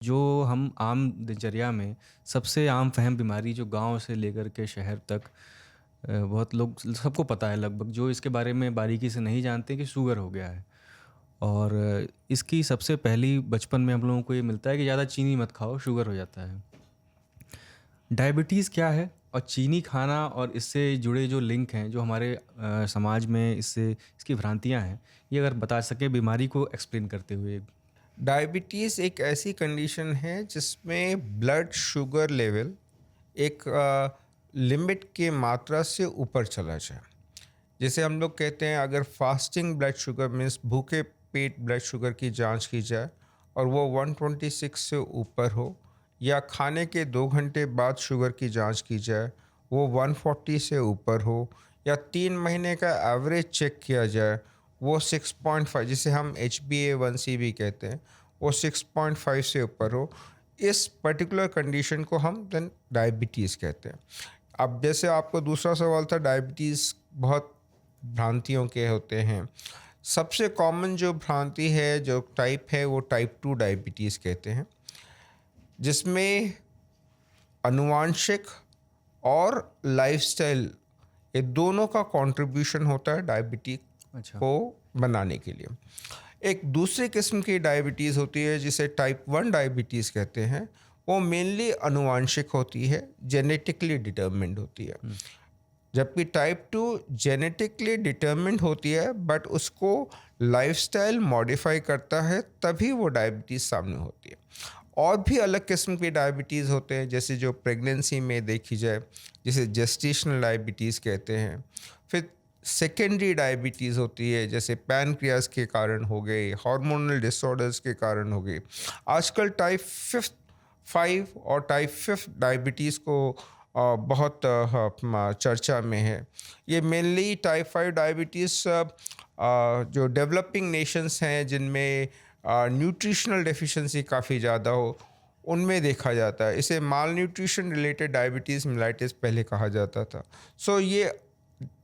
जो हम आम दिनचर्या में सबसे आम फ़हम बीमारी जो गाँव से लेकर के शहर तक बहुत लोग सबको पता है लगभग, जो इसके बारे में बारीकी से नहीं जानते कि शुगर हो गया है। और इसकी सबसे पहली बचपन में हम लोगों को ये मिलता है कि ज़्यादा चीनी मत खाओ, शुगर हो जाता है। डायबिटीज़ क्या है और चीनी खाना और इससे जुड़े जो लिंक हैं, जो हमारे समाज में इससे इसकी भ्रांतियाँ हैं, ये अगर बता सकें बीमारी को एक्सप्लेन करते हुए। डायबिटीज़ एक ऐसी कंडीशन है जिसमें ब्लड शुगर लेवल एक लिमिट के मात्रा से ऊपर चला जाए। जैसे हम लोग कहते हैं, अगर फास्टिंग ब्लड शुगर मीन्स भूखे पेट ब्लड शुगर की जांच की जाए और वो 126 से ऊपर हो, या खाने के 2 घंटे बाद शुगर की जांच की जाए वो 140 से ऊपर हो, या 3 महीने का एवरेज चेक किया जाए वो 6.5, जिसे हम HbA1c भी कहते हैं, वो 6.5 से ऊपर हो, इस पर्टिकुलर कंडीशन को हम देन डायबिटीज़ कहते हैं। अब जैसे आपको दूसरा सवाल था, डायबिटीज़ बहुत भ्रांतियों के होते हैं। सबसे कॉमन जो भ्रांति है, जो टाइप है, वो टाइप 2 डायबिटीज़ कहते हैं, जिसमें आनुवांशिक और लाइफस्टाइल ये दोनों का कंट्रीब्यूशन होता है डायबिटीज अच्छा। को बनाने के लिए। एक दूसरी किस्म की डायबिटीज़ होती है जिसे टाइप 1 डायबिटीज़ कहते हैं। वो मेनली आनुवांशिक होती है, जेनेटिकली डिटर्मिन्ड होती है। जबकि टाइप 2 जेनेटिकली डिटर्मिन्ड होती है, बट उसको लाइफस्टाइल मॉडिफाई करता है, तभी वो डायबिटीज़ सामने होती है। और भी अलग किस्म के डायबिटीज़ होते हैं, जैसे जो प्रेगनेंसी में देखी जाए, जिसे जेस्टेशनल डायबिटीज़ कहते हैं। फिर सेकेंडरी डायबिटीज़ होती है, जैसे पैनक्रियाज के कारण हो गए, हार्मोनल डिसऑर्डर्स के कारण हो गए। आजकल टाइप 5 और टाइप 5 डायबिटीज़ को बहुत चर्चा में है। ये मेनली टाइप 5 डायबिटीज़ जो डेवलपिंग नेशंस हैं, जिनमें न्यूट्रिशनल डेफिशिएंसी काफ़ी ज़्यादा हो, उनमें देखा जाता है। इसे माल न्यूट्रिशन रिलेटेड डायबिटीज़ मिलाइटिस पहले कहा जाता था। सो ये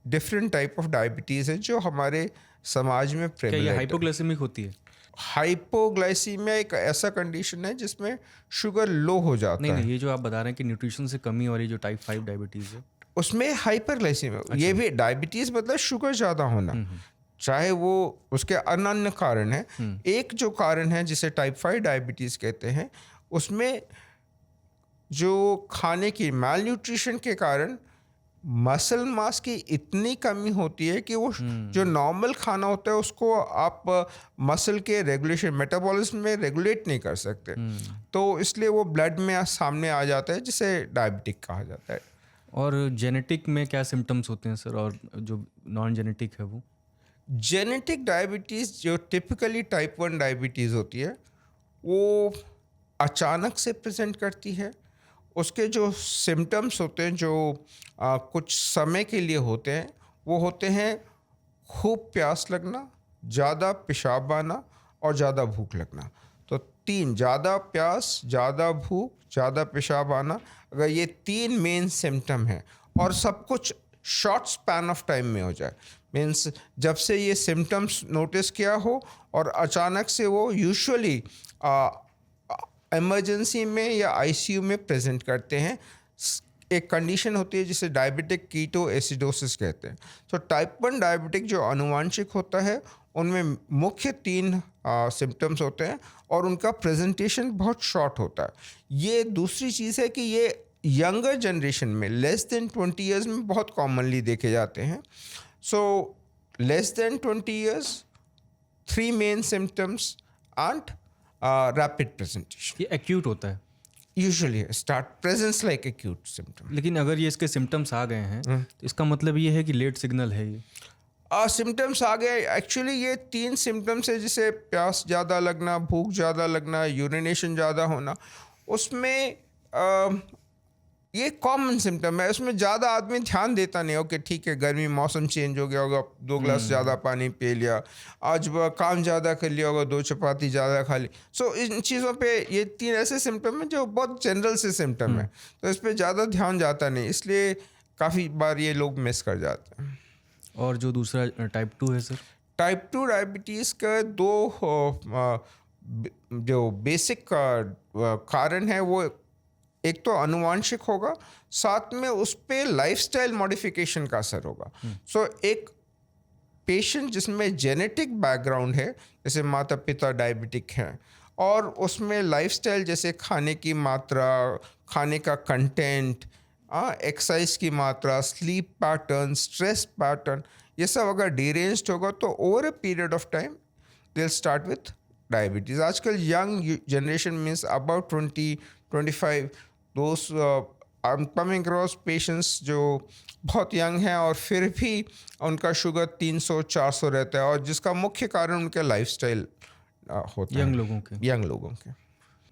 डिफरेंट टाइप ऑफ डायबिटीज़ है जो हमारे समाज में क्या ये प्रेवलेंट है। हाइपोग्लाइसेमिक होती है? हाइपोग्लाइसीमिया एक ऐसा कंडीशन है जिसमें शुगर लो हो नहीं, जाता नहीं, है, ये जो आप बता रहे हैं कि न्यूट्रिशन से कमी वाली जो टाइप 5 डायबिटीज़ है। उसमें हाइपरग्लाइसीमिया, ये अच्छा। भी डायबिटीज़ मतलब शुगर ज़्यादा होना, हुँ। चाहे वो उसके अन्य कारण है। हुँ। एक जो कारण है जिसे टाइप 5 डायबिटीज़ कहते हैं, उसमें जो खाने की माल न्यूट्रिशन के कारण मसल मास की इतनी कमी होती है कि वो जो हुँ। नॉर्मल खाना होता है उसको आप मसल के रेगुलेशन मेटाबॉलिज्म में रेगुलेट नहीं कर सकते। हुँ। तो इसलिए वो ब्लड में सामने आ जाता है, जिसे डायबिटिक कहा जाता है। और जेनेटिक में क्या सिम्पटम्स होते हैं सर, और जो नॉन जेनेटिक है वो? जेनेटिक डायबिटीज़ जो टिपिकली टाइप 1 डायबिटीज़ होती है, वो अचानक से प्रेजेंट करती है। उसके जो सिम्टम्स होते हैं, जो कुछ समय के लिए होते हैं, वो होते हैं खूब प्यास लगना, ज़्यादा पेशाब आना और ज़्यादा भूख लगना। तो 3, ज़्यादा प्यास, ज़्यादा भूख, ज़्यादा पेशाब आना, अगर ये 3 मेन सिम्टम हैं और सब कुछ शॉर्ट स्पैन ऑफ टाइम में हो जाए, मीन्स जब से ये सिम्टम्स नोटिस किया हो और अचानक से वो यूजुअली इमरजेंसी में या आईसीयू में प्रेजेंट करते हैं। एक कंडीशन होती है जिसे डायबिटिक कीटो एसिडोसिस कहते हैं। तो टाइप 1 डायबिटिक जो आनुवांशिक होता है, उनमें मुख्य 3 सिम्टम्स होते हैं और उनका प्रेजेंटेशन बहुत शॉर्ट होता है। ये दूसरी चीज़ है कि ये यंगर जनरेशन में लेस देन 20 ईयर्स में बहुत कॉमनली देखे जाते हैं। So less than 20 years, 3 main symptoms and rapid presentation. ये एक्यूट होता है? Usually start presents like acute symptom. लेकिन अगर ये इसके सिम्टम्स आ गए हैं, तो इसका मतलब ये है कि लेट सिग्नल है ये? सिम्टम्स आ गए, एक्चुअली ये 3 सिम्टम्स है, जिसे प्यास ज़्यादा लगना, भूख ज़्यादा लगना, यूरिनेशन ज़्यादा होना। उसमें ये कॉमन सिम्टम है, उसमें ज़्यादा आदमी ध्यान देता नहीं। ओके ठीक है, गर्मी मौसम चेंज हो गया होगा, 2 ग्लास ज़्यादा पानी पी लिया, आज वह काम ज़्यादा कर लिया होगा, 2 चपाती ज़्यादा खा ली। सो इन चीज़ों पे ये 3 ऐसे सिम्टम हैं जो बहुत जनरल से सिम्टम है, तो इस पर ज़्यादा ध्यान जाता नहीं, इसलिए काफ़ी बार ये लोग मिस कर जाते हैं। और जो दूसरा टाइप 2 है सर? टाइप 2 डायबिटीज़ का 2 जो बेसिक कारण है वो एक तो अनुवांशिक होगा, साथ में उस पे लाइफस्टाइल मॉडिफिकेशन का असर होगा। सो एक पेशेंट जिसमें जेनेटिक बैकग्राउंड है, जैसे माता पिता डायबिटिक हैं, और उसमें लाइफस्टाइल जैसे खाने की मात्रा, खाने का कंटेंट, एक्सरसाइज की मात्रा, स्लीप पैटर्न, स्ट्रेस पैटर्न, ये सब अगर डिरेंज्ड होगा तो over a period of time they will start with diabetes. आजकल young generation means about 20-25, though I am coming across patients जो बहुत यंग हैं और फिर भी उनका शुगर 300-400 रहता है, और जिसका मुख्य कारण उनका लाइफस्टाइल होता यंग है, लोगों के यंग लोगों के।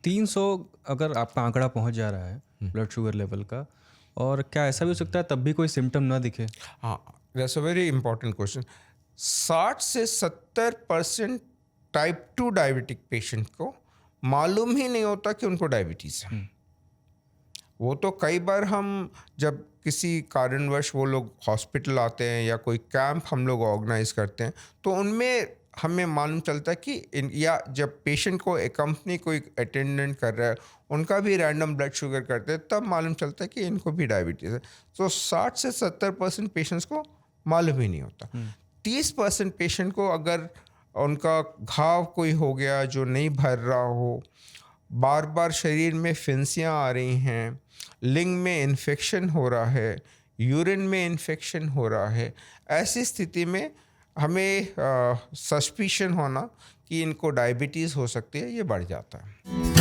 300 अगर आपका आंकड़ा पहुंच जा रहा है ब्लड शुगर लेवल का, और क्या ऐसा भी हो सकता है तब भी कोई सिम्टम ना दिखे? हाँ, that's a very important question. 60 से 70% टाइप 2 डायबिटिक पेशेंट को मालूम ही नहीं होता कि उनको डायबिटीज़ है। वो तो कई बार हम जब किसी कारणवश वो लोग हॉस्पिटल आते हैं या कोई कैंप हम लोग ऑर्गेनाइज करते हैं, तो उनमें हमें मालूम चलता है कि या जब पेशेंट को एकम्पनी कोई अटेंडेंट कर रहा है, उनका भी रैंडम ब्लड शुगर करते हैं, तब मालूम चलता है कि इनको भी डायबिटीज़ है। तो 60 से 70% पेशेंट्स को मालूम ही नहीं होता। 30% पेशेंट को अगर उनका घाव कोई हो गया जो नहीं भर रहा हो, बार बार शरीर में फिंसियाँ आ रही हैं, लिंग में इन्फेक्शन हो रहा है, यूरिन में इन्फेक्शन हो रहा है, ऐसी स्थिति में हमें सस्पिशन होना कि इनको डायबिटीज़ हो सकती है, ये बढ़ जाता है।